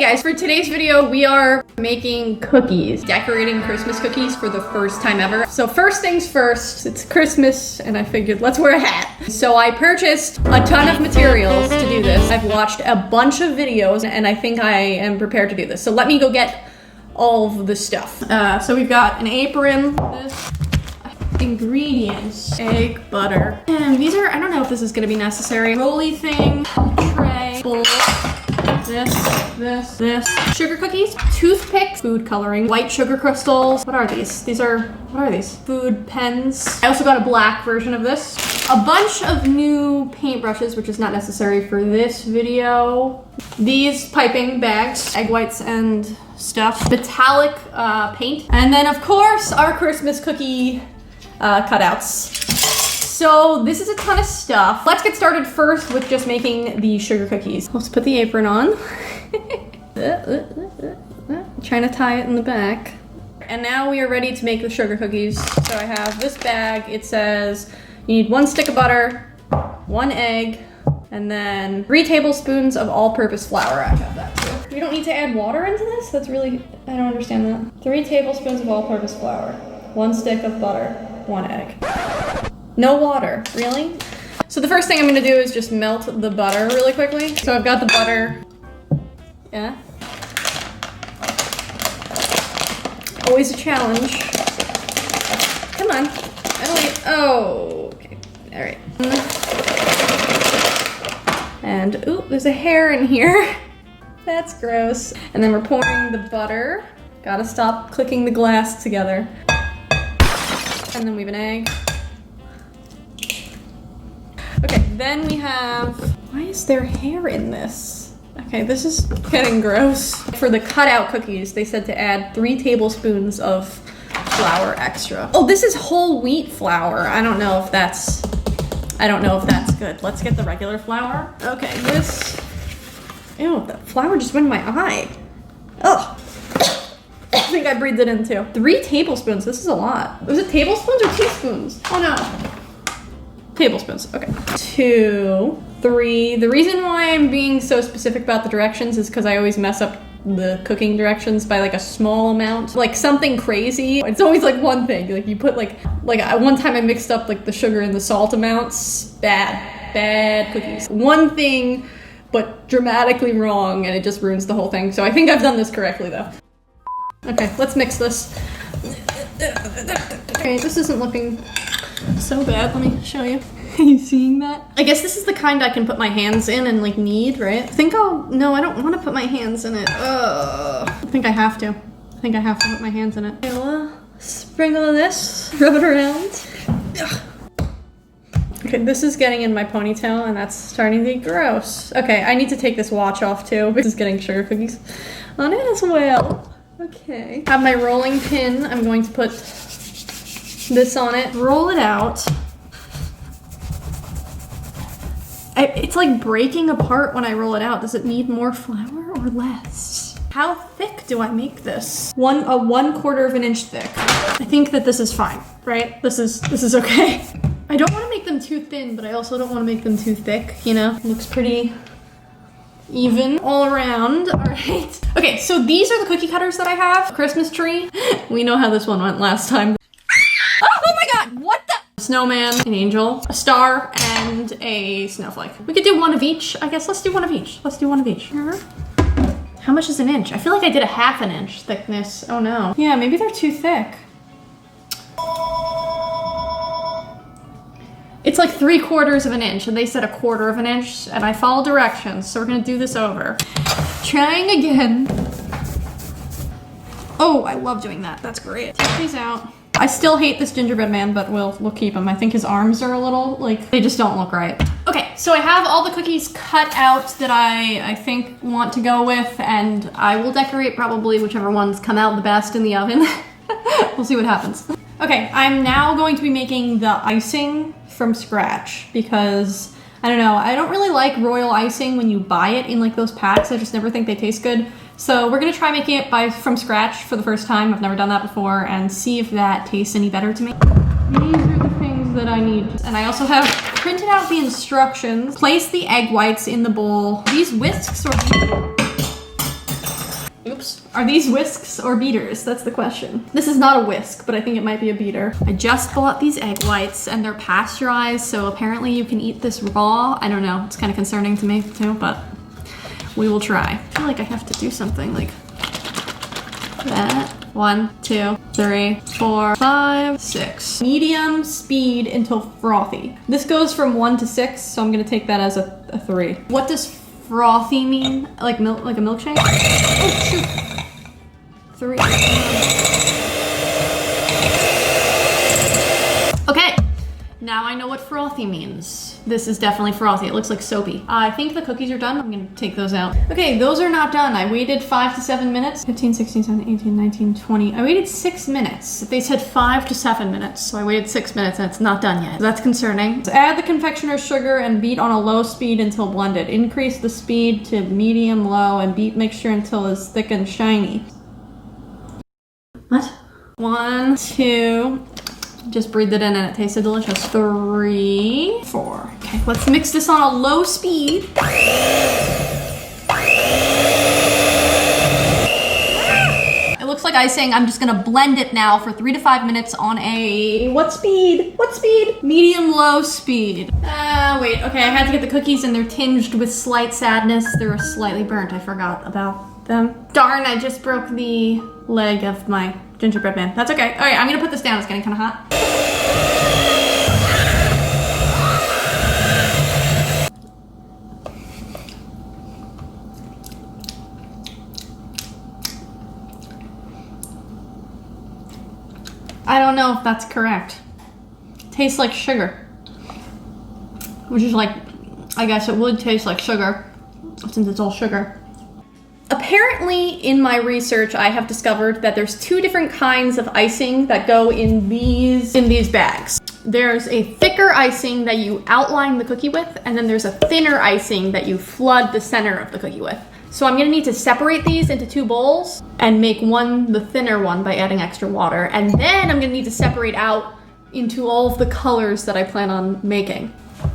guys, for today's video, we are making cookies. Decorating Christmas cookies for the first time ever. So first things first, it's Christmas and I figured let's wear a hat. So I purchased a ton of materials to do this. I've watched a bunch of videos and I think I am prepared to do this. So let me go get all of the stuff. So we've got an apron, this, ingredients, egg, butter. And these are, I don't know if this is gonna be necessary. Rolly thing, tray, bowl. This. Sugar cookies, toothpicks, food coloring, white sugar crystals. What are these? What are these? Food pens. I also got a black version of this. A bunch of new paintbrushes, which is not necessary for this video. These piping bags, egg whites and stuff. Metallic paint. And then of course, our Christmas cookie cutouts. So this is a ton of stuff. Let's get started first with just making the sugar cookies. Let's put the apron on. Trying to tie it in the back. And now we are ready to make the sugar cookies. So I have this bag. It says you need 1 stick of butter, 1 egg, and then 3 tablespoons of all-purpose flour. I have that too. You don't need to add water into this? That's really, I don't understand that. 3 tablespoons of all-purpose flour, 1 stick of butter, 1 egg. No water, really? So the first thing I'm gonna do is just melt the butter really quickly. So I've got the butter, yeah. Always a challenge. Come on, oh, okay, all right. And, ooh, there's a hair in here. That's gross. And then we're pouring the butter. Gotta stop clicking the glass together. And then we have an egg. Okay, then we have, why is there hair in this? Okay, this is getting gross. For the cutout cookies, they said to add 3 tablespoons of flour extra. Oh, this is whole wheat flour. I don't know if that's good. Let's get the regular flour. Okay, this, ew, the flour just went in my eye. Ugh. I think I breathed it in too. 3 tablespoons, this is a lot. Was it tablespoons or teaspoons? Oh no. Tablespoons, okay. 2, 3. The reason why I'm being so specific about the directions is because I always mess up the cooking directions by like a small amount. Like something crazy. It's always like one thing. Like you put like one time I mixed up like the sugar and the salt amounts. Bad cookies. One thing, but dramatically wrong and it just ruins the whole thing. So I think I've done this correctly though. Okay, let's mix this. Okay, this isn't looking so bad. Let me show you. Are you seeing that? I guess this is the kind I can put my hands in and like knead, right? No, I don't want to put my hands in it. I think I have to. I think I have to put my hands in it. Okay, well, sprinkle of this, rub it around. Ugh. Okay, this is getting in my ponytail and that's starting to get gross. Okay, I need to take this watch off too. This is getting sugar cookies on it as well. Okay. I have my rolling pin. I'm going to put this on it. Roll it out. It's like breaking apart when I roll it out. Does it need more flour or less? How thick do I make this? 1/4 of an inch thick. I think that this is fine, right? This is okay. I don't want to make them too thin, but I also don't want to make them too thick, you know? It looks pretty even all around. All right. Okay, so these are the cookie cutters that I have. Christmas tree. We know how this one went last time. Oh my god, what the? A snowman, an angel, a star, and a snowflake. We could do one of each. I guess let's do one of each. Let's do one of each. How much is an inch? I feel like I did a 1/2 inch thickness. Oh no. Yeah, maybe they're too thick. It's like 3/4 of an inch, and they said 1/4 of an inch, and I follow directions, so we're gonna do this over. Trying again. Oh, I love doing that. That's great. Take these out. I still hate this gingerbread man, but we'll keep him. I think his arms are a little, like, they just don't look right. Okay, so I have all the cookies cut out that I think want to go with, and I will decorate probably whichever ones come out the best in the oven. We'll see what happens. Okay, I'm now going to be making the icing from scratch because, I don't know, I don't really like royal icing when you buy it in like those packs. I just never think they taste good. So we're gonna try making it from scratch for the first time. I've never done that before, and see if that tastes any better to me. These are the things that I need. And I also have printed out the instructions. Place the egg whites in the bowl. These whisks or Oops. Are these whisks or beaters? That's the question. This is not a whisk, but I think it might be a beater. I just bought these egg whites and they're pasteurized, so apparently you can eat this raw. I don't know, it's kind of concerning to me too, but we will try. I feel like I have to do something like that. 1, 2, 3, 4, 5, 6. Medium speed until frothy. This goes from 1 to 6, so I'm gonna take that as a 3. What does frothy mean? Like milk, like a milkshake? Oh shoot. 3. Okay, now I know what frothy means. This is definitely frothy. It looks like soapy. I think the cookies are done. I'm gonna take those out. Okay, those are not done. I waited 5 to 7 minutes. 15, 16, 17, 18, 19, 20. I waited 6 minutes. They said 5 to 7 minutes, so I waited 6 minutes and it's not done yet. That's concerning. So add the confectioner's sugar and beat on a low speed until blended. Increase the speed to medium low and beat mixture until it's thick and shiny. What? 1, 2. Just breathed it in and it tasted delicious. 3, 4. Okay, let's mix this on a low speed. It looks like icing. I'm just gonna blend it now for 3 to 5 minutes on a, what speed? What speed? Medium low speed. Wait, okay, I had to get the cookies and they're tinged with slight sadness. They're slightly burnt, I forgot about them. Darn, I just broke the leg of my gingerbread man. That's okay. All right, I'm gonna put this down. It's getting kind of hot. I don't know if that's correct. Tastes like sugar. Which is like, I guess it would taste like sugar since it's all sugar. Apparently, in my research, I have discovered that there's 2 different kinds of icing that go in these bags. There's a thicker icing that you outline the cookie with, and then there's a thinner icing that you flood the center of the cookie with. So I'm gonna need to separate these into 2 bowls and make one the thinner one by adding extra water. And then I'm gonna need to separate out into all of the colors that I plan on making.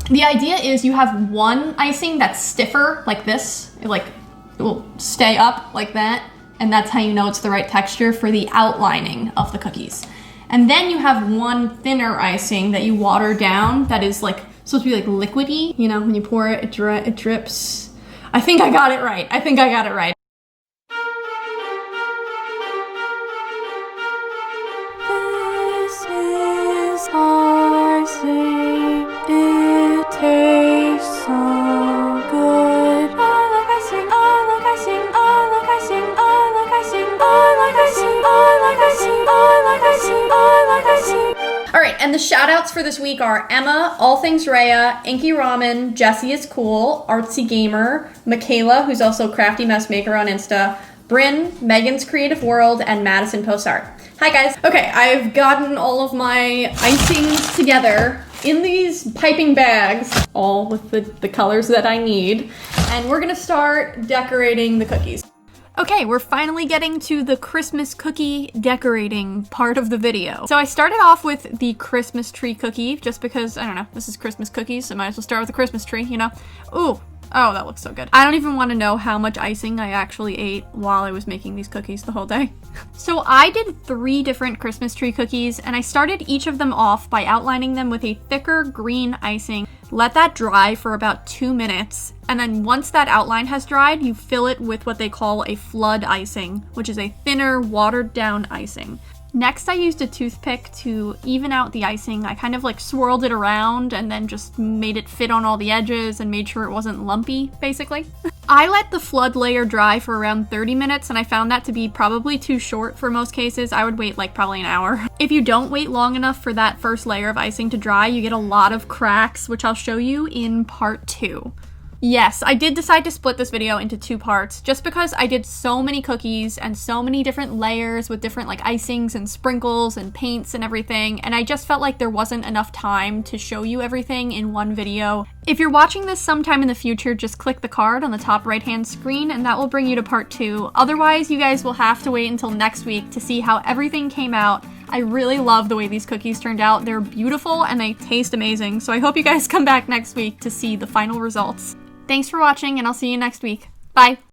The idea is you have one icing that's stiffer, like this, it will stay up like that, and that's how you know it's the right texture for the outlining of the cookies. And then you have one thinner icing that you water down that is like supposed to be like liquidy. You know, when you pour it, it drips. I think I got it right. I think I got it right. This is icing. It tastes so good. I like icing. I like icing. I like icing. I like icing. I like icing. I like icing. I like icing. I like icing. All right, and the shout outs for this week are Emma, All Things Raya, Inky Ramen, Jessie is Cool, Artsy Gamer, Michaela, who's also Crafty Mess Maker on Insta, Bryn, Megan's Creative World, and Madison Post Art. Hi guys. Okay, I've gotten all of my icings together in these piping bags, all with the colors that I need, and we're gonna start decorating the cookies. Okay, we're finally getting to the Christmas cookie decorating part of the video. So I started off with the Christmas tree cookie, just because, I don't know, this is Christmas cookies, so I might as well start with the Christmas tree, you know? Ooh, oh, that looks so good. I don't even want to know how much icing I actually ate while I was making these cookies the whole day. So I did 3 different Christmas tree cookies, and I started each of them off by outlining them with a thicker green icing. Let that dry for about 2 minutes, and then once that outline has dried, you fill it with what they call a flood icing, which is a thinner, watered down icing. Next, I used a toothpick to even out the icing. I kind of like swirled it around and then just made it fit on all the edges and made sure it wasn't lumpy, basically. I let the flood layer dry for around 30 minutes and I found that to be probably too short for most cases. I would wait like probably an hour. If you don't wait long enough for that first layer of icing to dry, you get a lot of cracks, which I'll show you in part 2. Yes, I did decide to split this video into 2 parts just because I did so many cookies and so many different layers with different like icings and sprinkles and paints and everything, and I just felt like there wasn't enough time to show you everything in one video. If you're watching this sometime in the future, just click the card on the top right hand screen and that will bring you to part 2. Otherwise, you guys will have to wait until next week to see how everything came out. I really love the way these cookies turned out. They're beautiful and they taste amazing, so I hope you guys come back next week to see the final results. Thanks for watching, and I'll see you next week. Bye!